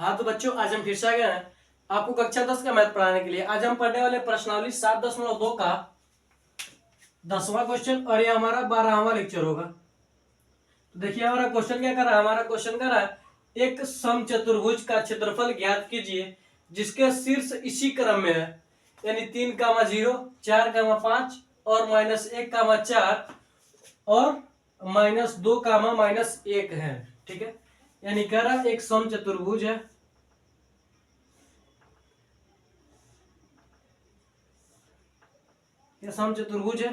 हाँ तो बच्चों, आज हम फिर से आ गए हैं आपको कक्षा 10 का मैथ पढ़ाने के लिए। आज हम पढ़ने वाले प्रश्नावली 7.2 का 10वां क्वेश्चन और ये हमारा 12वां लेक्चर होगा। तो देखिए हमारा क्वेश्चन क्या कर रहा है। हमारा क्वेश्चन कर रहा है, एक समचतुर्भुज का क्षेत्रफल ज्ञात कीजिए जिसके शीर्ष इसी क्रम में है, यानी 3,0, 4,5 और -1,4 और -2, -1 है। ठीक है, यानी कह रहा है एक समचतुर्भुज है। ये समचतुर्भुज है।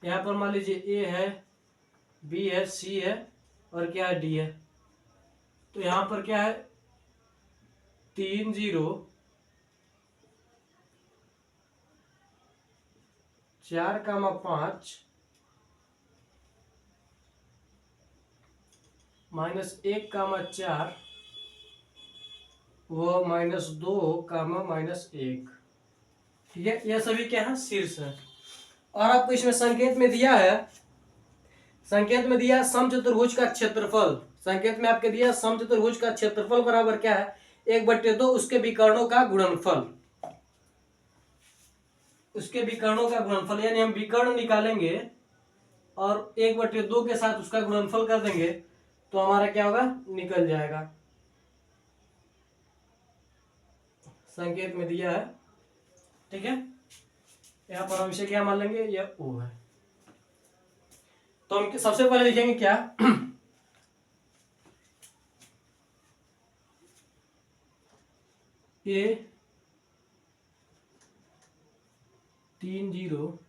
यहाँ पर मान लीजिए ए है, बी है, सी है और क्या है, डी है। तो यहाँ पर क्या है, 3,0, 4,5 -1,4 व -2, -1। ठीक है, यह सभी क्या है, शीर्ष है। और आपको इसमें संकेत में दिया है, संकेत में दिया समचतुर्भुज का क्षेत्रफल। संकेत में आपके दिया समचतुर्भुज का क्षेत्रफल बराबर क्या है, 1/2 उसके विकर्णों का गुणनफल। उसके विकर्णों का गुणनफल यानी हम विकर्ण निकालेंगे और 1/2 के साथ उसका गुणनफल कर देंगे तो हमारा क्या होगा, निकल जाएगा। संकेत में दिया है। ठीक है, यहां पर हम इसे क्या मान लेंगे, यह ओ है। तो हम सबसे पहले लिखेंगे क्या, ए 3,0,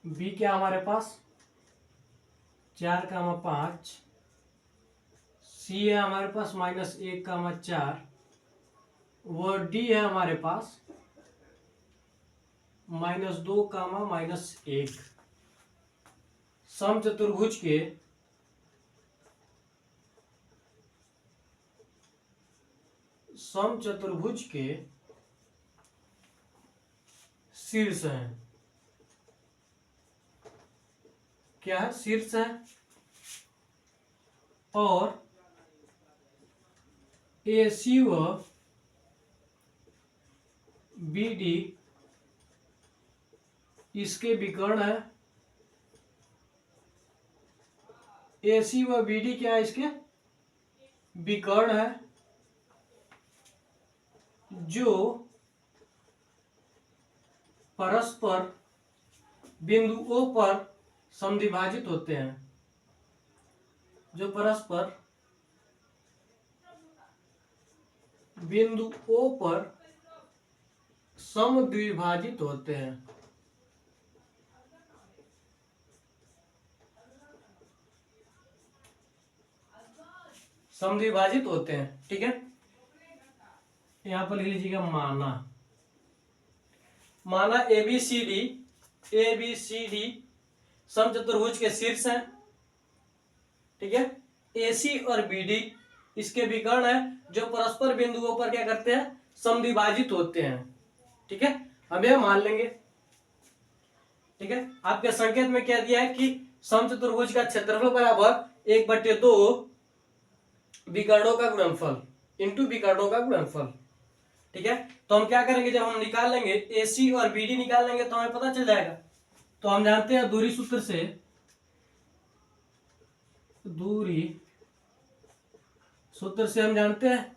बी क्या हमारे पास 4,5, सी है हमारे पास -1,4 वो डी है हमारे पास -2, -1। समचतुर्भुज के शीर्ष है। क्या है, शीर्ष है। और AC व BD इसके विकर्ण है। AC व BD क्या है, इसके विकर्ण है जो परस्पर बिंदुओं पर समद्विभाजित होते हैं। जो परस्पर बिंदुओं पर समद्विभाजित होते हैं। समद्विभाजित होते हैं। ठीक है, यहां पर लिख लीजिएगा माना ABCD समचतुर्भुज के शीर्ष हैं। ठीक है, AC और BD इसके विकर्ण है जो परस्पर बिंदुओं पर क्या करते हैं, समद्विभाजित होते हैं। ठीक है, हम यह मान लेंगे। ठीक है, आपके संकेत में क्या दिया है कि समचतुर्भुज का क्षेत्रफल बराबर 1/2 विकर्णों का गुणनफल इंटू विकर्णों का गुणनफल। ठीक है, तो हम क्या करेंगे, जब हम निकाल लेंगे AC और BD निकाल लेंगे तो हमें पता चल जाएगा। तो हम जानते हैं दूरी सूत्र से, हम जानते हैं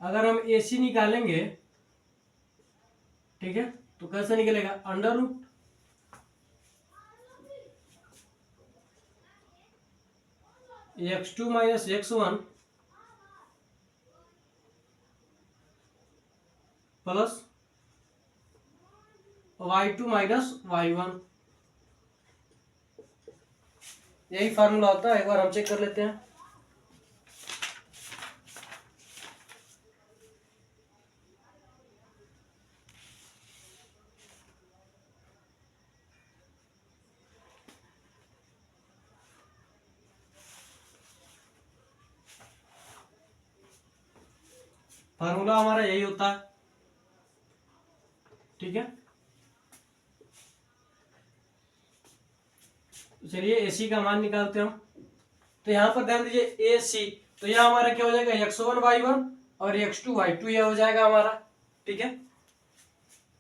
अगर हम AC निकालेंगे, ठीक है, तो कैसे निकलेगा, √ x2 - x1 plus y2 - y1। यही फार्मूला होता है, एक बार हम चेक कर लेते हैं। फार्मूला हमारा यही होता है। ठीक है, चलिए AC का मान निकालते हैं हम। तो यहां पर ध्यान दीजिए AC तो यह हमारा क्या हो जाएगा, x1y1 और x2y2 यह हो जाएगा हमारा। ठीक है,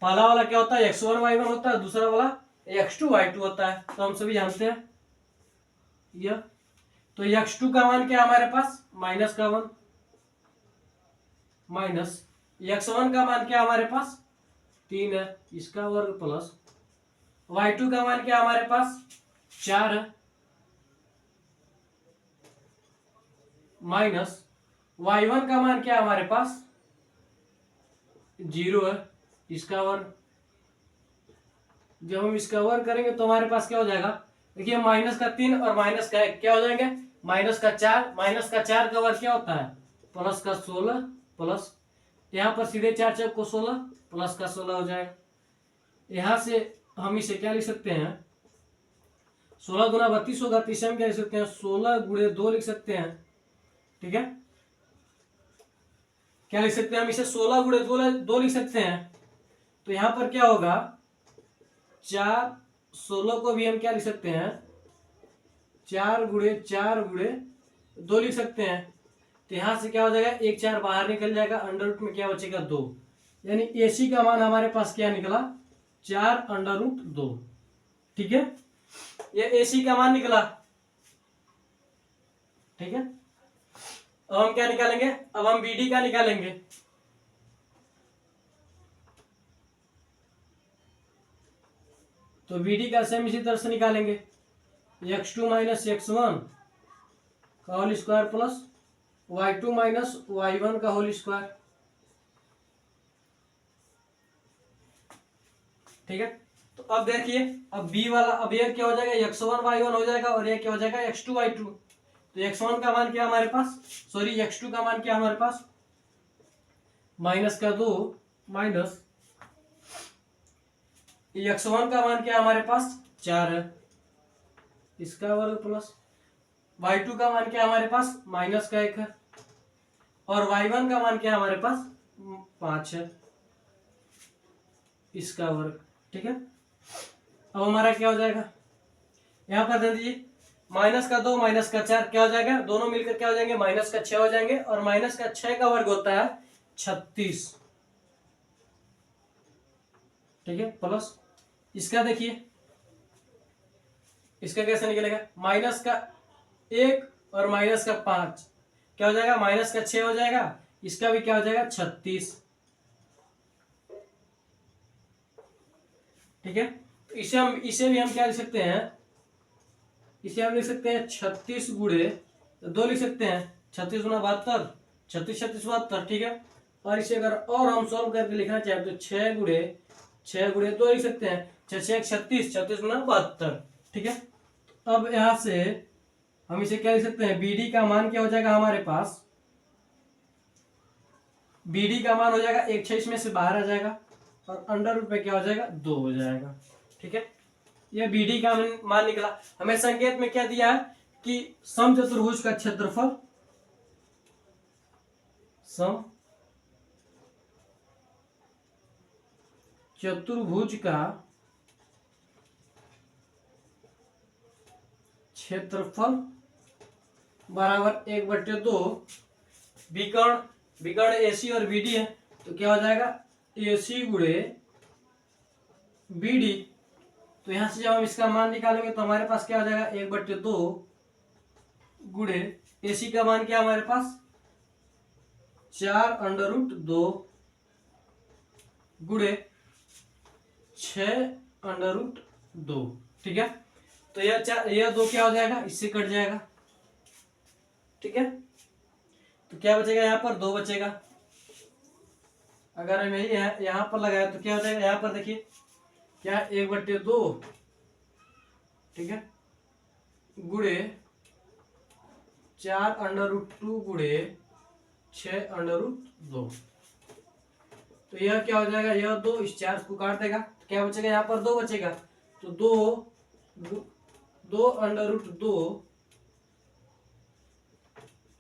पहला वाला क्या होता है, x1y1 होता है, दूसरा वाला x2y2 होता है, तो हम सभी जानते हैं यह। तो x2 का मान क्या है हमारे पास, -1, माइनस x1 का मान क्या हमारे पास 3 है, इसका वर्ग प्लस y2 का मान क्या हमारे पास 4 है, माइनस y1 का मान क्या हमारे पास 0 है, इसका वर्ग। जब हम इसका वर्ग करेंगे तो हमारे पास क्या हो जाएगा, देखिए -3 और -1 क्या हो जाएंगे, -4, -4 का वर्ग क्या होता है +16 प्लस यहाँ पर सीधे 4 चौक को 16 +16 हो जाएगा। यहां से हम इसे क्या लिख सकते हैं, 16 गुना 32 होगा, तो इसे हम क्या लिख सकते हैं 16 गुणे 2 लिख सकते हैं। ठीक है, क्या लिख सकते हैं हम इसे 16 गुणे 2 लिख सकते हैं। तो यहां पर क्या होगा 4, 16 को भी हम क्या लिख सकते हैं 4 गुणे 2 लिख सकते हैं। तो यहां से क्या हो जाएगा 1 4 बाहर निकल जाएगा, अंडर रूट में क्या बचेगा 2, यानी AC का मान हमारे पास क्या निकला 4√2। ठीक है, ये AC का मान निकला। ठीक है, अब हम क्या निकालेंगे, अब हम BD का निकालेंगे। तो BD का सेम इसी तरह से निकालेंगे, x2 माइनस x1 का whole square plus y2 minus y1 का होल स्क्वायर। ठीक है, तो अब देखिए, अब B वाला, अब यह क्या हो जाएगा x1 y1 हो जाएगा, और यह क्या हो जाएगा x2 y2। तो x1 का मान क्या हमारे पास, सॉरी x2 का मान क्या हमारे पास -2 माइनस x1 का मान क्या हमारे पास 4 है, इसका वर्ग प्लस y2 का मान क्या हमारे पास -1 है, और y1 का मान क्या हमारे पास 5 है, इसका वर्ग। ठीक है, अब हमारा क्या हो जाएगा, यहां पर दे दीजिए -2 -4 क्या हो जाएगा, दोनों मिलकर क्या हो जाएंगे -6 हो जाएंगे, और -6 का वर्ग होता है 36। ठीक है, प्लस इसका देखिए, इसका कैसे निकलेगा, -1 और -5 क्या हो जाएगा -6 हो जाएगा, इसका भी क्या हो जाएगा 36। ठीक है, तो इसे भी हम क्या लिख सकते हैं, इसे हम लिख सकते हैं 36 गुणे 2 लिख सकते हैं, 36 गुना 72, 36 36 72। ठीक है, और इसे अगर और हम सॉल्व करके लिखना चाहें तो 6 गुणे 2 लिख सकते हैं, 6 6 36, 36 गुना 72। ठीक है, अब यहां से हम इसे क्या लिख सकते हैं, BD का मान क्या हो जाएगा हमारे पास, BD का मान हो जाएगा 1 6 इसमें से बाहर आ जाएगा, और अंडर रूट में क्या हो जाएगा 2 हो जाएगा। ठीक है, यह BD का मान निकला। हमें संकेत में क्या दिया है कि समचतुर्भुज का क्षेत्रफल, सम चतुर्भुज का क्षेत्रफल बराबर 1/2 विकर्ण AC और BD है, तो क्या हो जाएगा AC गुणे BD। तो यहां से जब हम इसका मान निकालेंगे तो हमारे पास क्या हो जाएगा 1/2 गुणे AC का मान क्या हमारे पास 4√2 गुणे 6√2। ठीक है, तो यह 2 क्या हो जाएगा, इससे कट जाएगा। ठीक है, तो क्या बचेगा, यहाँ पर 2 बचेगा। अगर हम यही यहाँ पर लगाया तो क्या हो जाएगा, यहाँ पर देखिए क्या 1/2, ठीक है, गुणे 4√2 गुणे 6√2। तो यह क्या हो जाएगा, यह 2 इस 4 को काट देगा, तो क्या बचेगा, यहाँ पर 2 बचेगा, तो 2√2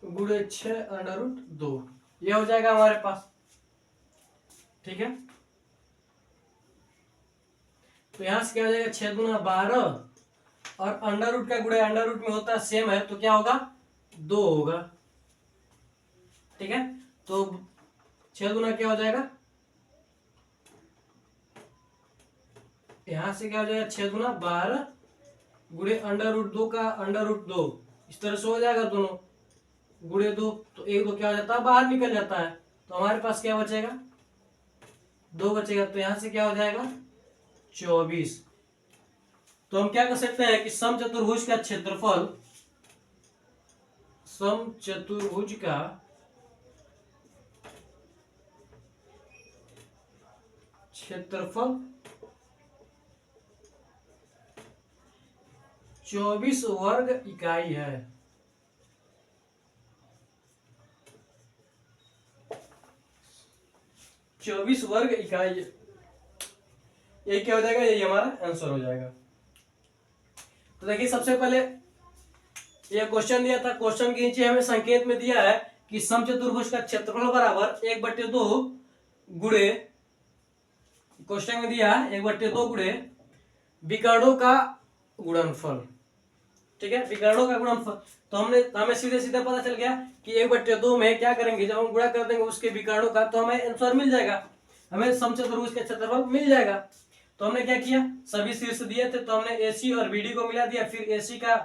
गुणे 6√2 यह हो जाएगा हमारे पास। ठीक है, तो यहां से क्या हो जाएगा 6 दूना 12, और अंडर रूट का गुणे अंडर रूट में होता है सेम है, तो क्या होगा 2 होगा। ठीक है, तो 6 गुना क्या हो जाएगा, यहां से क्या हो जाएगा 6 गुना 12 गुणे √2 का √2, इस तरह से हो जाएगा दोनों गुणे 2, तो 1 2 क्या हो जाता है, बाहर निकल जाता है, तो हमारे पास क्या बचेगा 2 बचेगा, तो यहां से क्या हो जाएगा 24। तो हम क्या कर सकते हैं कि समचतुर्भुज का क्षेत्रफल, समचतुर्भुज का क्षेत्रफल 24 वर्ग इकाई है। चौबीस वर्ग इकाई, ये क्या हो जाएगा, यही हमारा आंसर हो जाएगा। तो देखिए सबसे पहले ये क्वेश्चन दिया था, क्वेश्चन के नीचे हमें संकेत में दिया है कि समचतुर्भुज का क्षेत्रफल बराबर 1/2 गुणे, क्वेश्चन में दिया है 1/2 गुणे विकर्णों का गुणनफल, ठीक है, विकर्णों का गुणनफल। तो हमें सीधे सीधे पता चल गया कि 1/2 में क्या करेंगे, जब हम गुणा कर देंगे उसके विकर्णों का, तो हमें आंसर मिल जाएगा, हमें समचतुर्भुज का क्षेत्रफल मिल जाएगा। तो हमने क्या किया, सभी शीर्ष दिए थे तो हमने AC और BD को मिला दिया, फिर AC का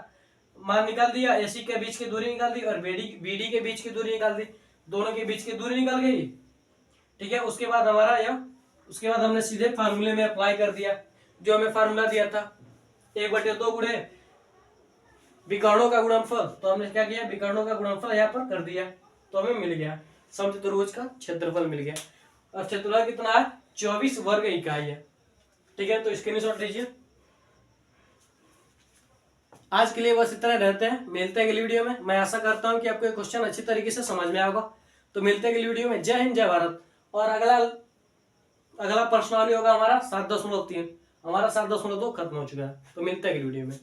मान निकाल दिया, AC के बीच की दूरी निकाल दी और BD के बीच की दूरी निकाल दी, दोनों के बीच की दूरी निकल गई, ठीक है। उसके बाद हमने सीधे फार्मूले में अप्लाई कर दिया, जो हमें फार्मूला दिया था 1/2 गुणे विकर्णों का गुणनफल, तो हमने क्या किया, विकर्णों का गुणनफल यहाँ पर कर दिया, तो हमें मिल गया समचतुर्भुज का क्षेत्रफल मिल गया। और क्षेत्रफल कितना है, 24 वर्ग इकाई है, ठीक है। तो स्क्रीनशॉट लीजिए। आज के लिए बस इतना रहते हैं, मिलते हैं अगली वीडियो में। मैं आशा करता हूं कि आपको ये क्वेश्चन अच्छी तरीके से समझ में आएगा। तो मिलते हैं अगली वीडियो में। जय हिंद, जय भारत। और अगला प्रश्नावली होगा हमारा 7.3, हमारा 7.2 खत्म हो चुका है। तो मिलते हैं अगली वीडियो में।